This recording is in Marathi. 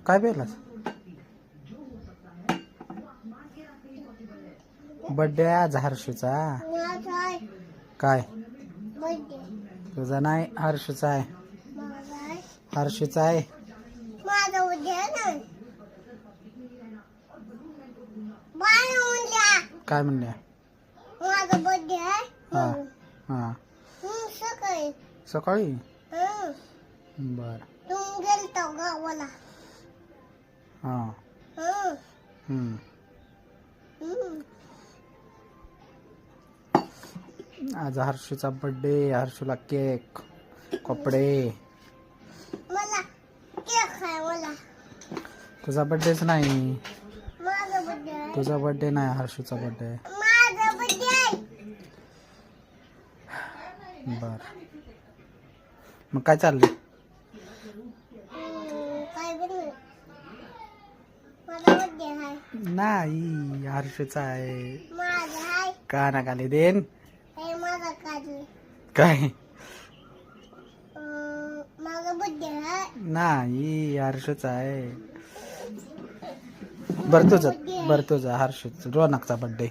काय पेलास? बर्थडे आज हर्षूचा. काय तुझा नाही, हर्षूचा आहे. हर्षूचा आहे. काय म्हणल्या? माझा बर्थडे आहे. हा हा सकाळी सकाळी. बर. तुम्ही गेलता गावाला. हा. हम्म. आज हर्षूचा बर्थडे. हर्षूला केक, कपडे. मला केक आहे. मला तुझा बर्थडेच नाही. माझा बर्थडे आहे. तुझा बर्थडे नाही, हर्षूचा बर्थडे. माझा बर्थडे आहे. बर. मग काय चाललंय? काय बनवू? माझा बर्थडे आहे. नाही, हर्षूचा आहे. माझा आहे. का ना खाली देन. हे माझा काढले. काय? माझा बर्थडे आहे. नाही, हर्षूचा आहे. बरं तुझा हर्षूचा, रोनकचा बर्थडे.